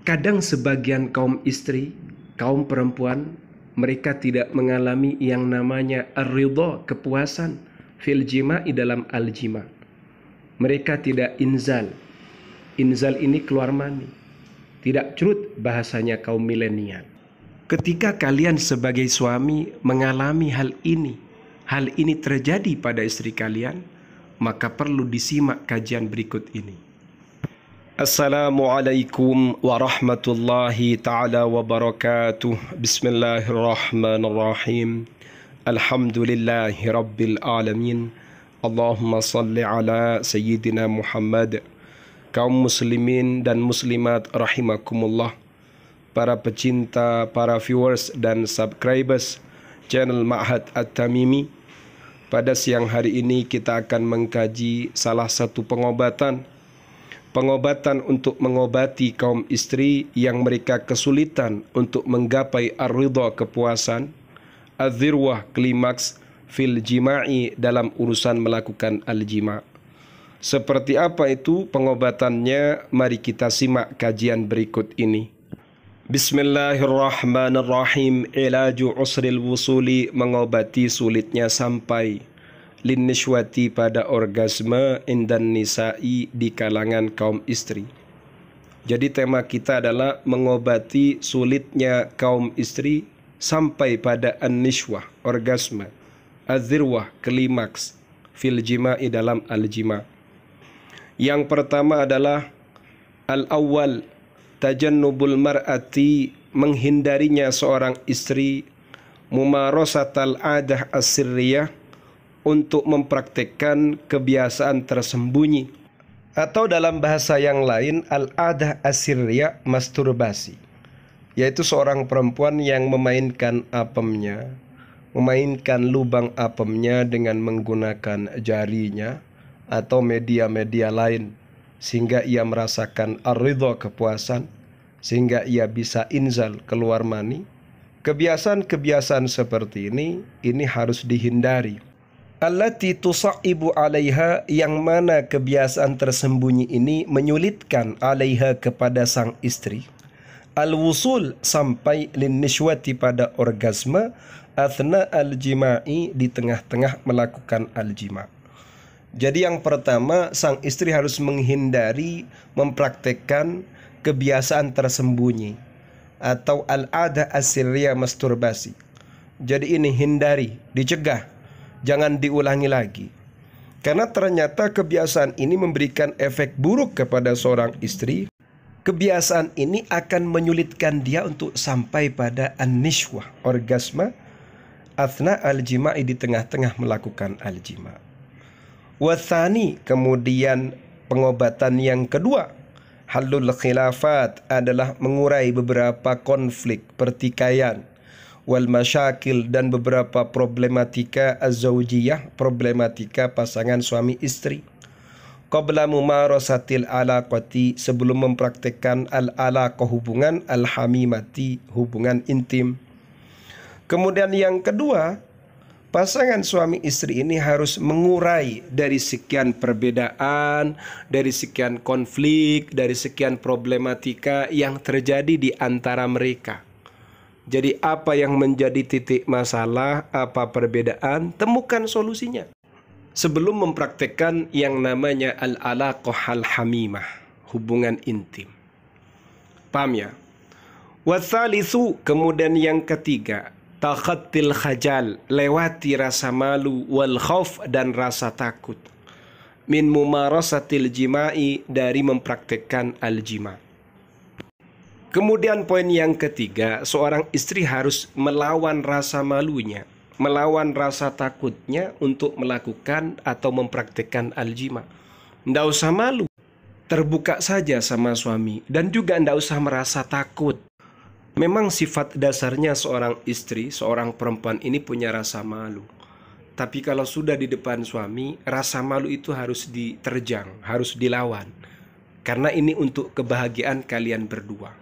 Kadang sebagian kaum istri, kaum perempuan, mereka tidak mengalami yang namanya ar-ridha, kepuasan fil jima'i dalam al-jima'. Mereka tidak inzal. Inzal ini keluar mani. Tidak curut bahasanya kaum milenial. Ketika kalian sebagai suami mengalami hal ini terjadi pada istri kalian, maka perlu disimak kajian berikut ini. Assalamualaikum warahmatullahi ta'ala wabarakatuh. Bismillahirrahmanirrahim. Alhamdulillahi rabbil alamin. Allahumma salli ala Sayyidina Muhammad. Kaum muslimin dan muslimat rahimakumullah, para pecinta, para viewers dan subscribers channel Ma'had At-Tamimi. Pada siang hari ini kita akan mengkaji salah satu pengobatan untuk mengobati kaum istri yang mereka kesulitan untuk menggapai ar-ridha, kepuasan, az-zirwah, klimaks fil jima'i, dalam urusan melakukan al-jima'. Seperti apa itu pengobatannya? Mari kita simak kajian berikut ini. Bismillahirrahmanirrahim. Ilaju usril wusuli, mengobati sulitnya sampai linnishwati, pada orgasme, indan nisa'i, di kalangan kaum istri. Jadi tema kita adalah mengobati sulitnya kaum istri sampai pada an-nishwah, orgasme, az-zirwah, klimaks fil jima'i, dalam al-jima'. Yang pertama adalah al-awwal tajannubul mar'ati, menghindarinya seorang istri mumarasatal adah as-sirriyah, untuk mempraktekkan kebiasaan tersembunyi, atau dalam bahasa yang lain al-adah as-sirriyah, masturbasi, yaitu seorang perempuan yang memainkan apemnya, memainkan lubang apemnya dengan menggunakan jarinya atau media-media lain, sehingga ia merasakan ar-ridha, kepuasan, sehingga ia bisa inzal, keluar mani. Kebiasaan-kebiasaan seperti ini harus dihindari. Allati tusaibu alaiha, yang mana kebiasaan tersembunyi ini menyulitkan alaiha, kepada sang istri, al-wusul, sampai linnishwati, pada orgasme, athna al-jima'i, di tengah-tengah melakukan al-jima'. Jadi yang pertama, sang istri harus menghindari mempraktekkan kebiasaan tersembunyi atau al-adah as-sirriyah, masturbasi. Jadi ini hindari, dicegah, jangan diulangi lagi. Karena ternyata kebiasaan ini memberikan efek buruk kepada seorang istri. Kebiasaan ini akan menyulitkan dia untuk sampai pada an-nishwah, orgasme, athna al-jima'i, di tengah-tengah melakukan al-jima'. Wathani, kemudian pengobatan yang kedua, halul khilafat, adalah mengurai beberapa konflik, pertikaian, wal masyakil, dan beberapa problematika az-zawjiyah, problematika pasangan suami istri. Qabla mumarasatil alaqati, sebelum mempraktekkan al-alaqah, hubungan, al-hamimati, hubungan intim. Kemudian yang kedua, pasangan suami istri ini harus mengurai dari sekian perbedaan, dari sekian konflik, dari sekian problematika yang terjadi di antara mereka. Jadi apa yang menjadi titik masalah, apa perbedaan, temukan solusinya sebelum mempraktekkan yang namanya al-alaqah al-hamimah, hubungan intim. Paham ya? Wathalithu, kemudian yang ketiga, takhattil khajal, lewati rasa malu, wal khauf, dan rasa takut, min mumarasatil jima'i, dari mempraktekkan al-jima'. Kemudian poin yang ketiga, seorang istri harus melawan rasa malunya, melawan rasa takutnya untuk melakukan atau mempraktekkan al-jima'. Nggak usah malu, terbuka saja sama suami, dan juga nggak usah merasa takut. Memang sifat dasarnya seorang istri, seorang perempuan ini punya rasa malu. Tapi kalau sudah di depan suami, rasa malu itu harus diterjang, harus dilawan. Karena ini untuk kebahagiaan kalian berdua.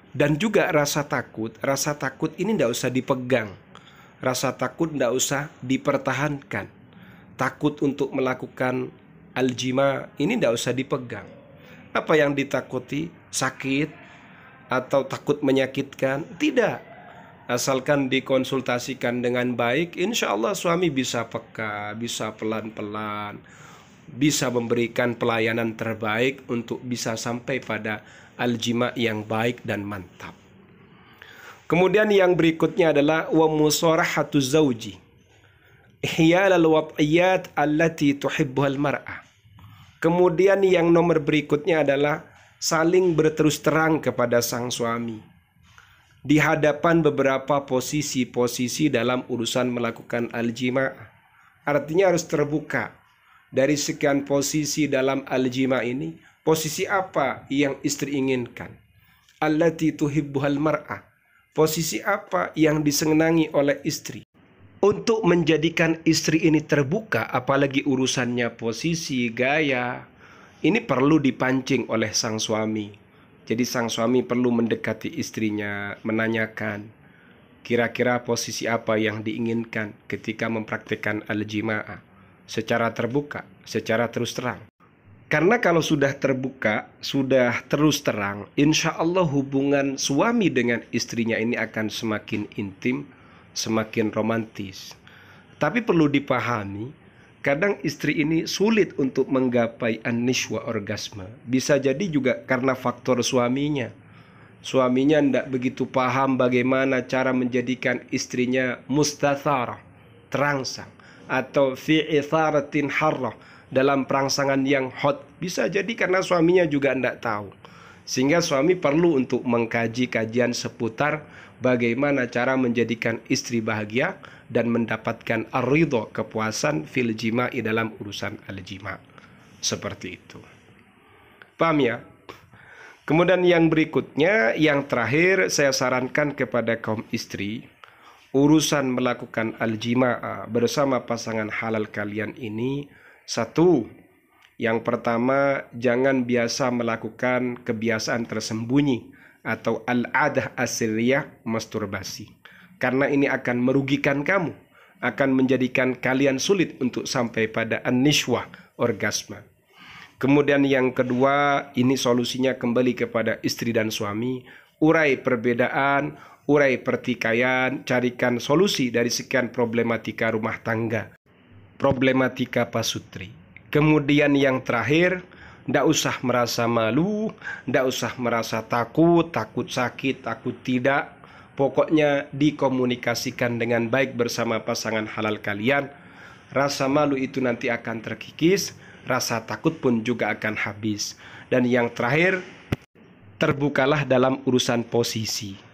Dan juga rasa takut ini tidak usah dipegang. Rasa takut tidak usah dipertahankan. Takut untuk melakukan al-jima' ini tidak usah dipegang. Apa yang ditakuti? Sakit, atau takut menyakitkan. Tidak. Asalkan dikonsultasikan dengan baik, insya Allah suami bisa peka, bisa pelan-pelan, bisa memberikan pelayanan terbaik untuk bisa sampai pada al-jima yang baik dan mantap. Kemudian yang berikutnya adalah wa musarahatu zauji ihyal al-wad'iyat allati tuhibbuhal mar'ah. Kemudian yang nomor berikutnya adalah saling berterus terang kepada sang suami di hadapan beberapa posisi-posisi dalam urusan melakukan al-jima'. Artinya harus terbuka. Dari sekian posisi dalam al-jima' ini, posisi apa yang istri inginkan? Allati tuhibbuhal mar'ah. Posisi apa yang disenangi oleh istri? Untuk menjadikan istri ini terbuka, apalagi urusannya posisi, gaya, ini perlu dipancing oleh sang suami. Jadi sang suami perlu mendekati istrinya, menanyakan kira-kira posisi apa yang diinginkan ketika mempraktikkan al-jima'ah secara terbuka, secara terus terang. Karena kalau sudah terbuka, sudah terus terang, insya Allah hubungan suami dengan istrinya ini akan semakin intim, semakin romantis. Tapi perlu dipahami, kadang istri ini sulit untuk menggapai an-nishwa, orgasme. Bisa jadi juga karena faktor suaminya. Suaminya tidak begitu paham bagaimana cara menjadikan istrinya mustathara, terangsang, atau fi itharatin harrah, dalam perangsangan yang hot. Bisa jadi karena suaminya juga tidak tahu. Sehingga suami perlu untuk mengkaji kajian seputar bagaimana cara menjadikan istri bahagia dan mendapatkan ar-ridho, kepuasan fil jima'i, dalam urusan al-jima'. Seperti itu. Paham ya? Kemudian yang berikutnya, yang terakhir, saya sarankan kepada kaum istri, urusan melakukan al-jima'ah bersama pasangan halal kalian ini, satu, yang pertama, jangan biasa melakukan kebiasaan tersembunyi atau al-adah asiriyah, masturbasi. Karena ini akan merugikan kamu, akan menjadikan kalian sulit untuk sampai pada an-nishwah, orgasme. Kemudian yang kedua, ini solusinya kembali kepada istri dan suami. Urai perbedaan, urai pertikaian, carikan solusi dari sekian problematika rumah tangga, problematika pasutri. Kemudian yang terakhir, tidak usah merasa malu, tidak usah merasa takut, takut sakit, takut tidak. Pokoknya dikomunikasikan dengan baik bersama pasangan halal kalian. Rasa malu itu nanti akan terkikis, rasa takut pun juga akan habis. Dan yang terakhir, terbukalah dalam urusan posisi.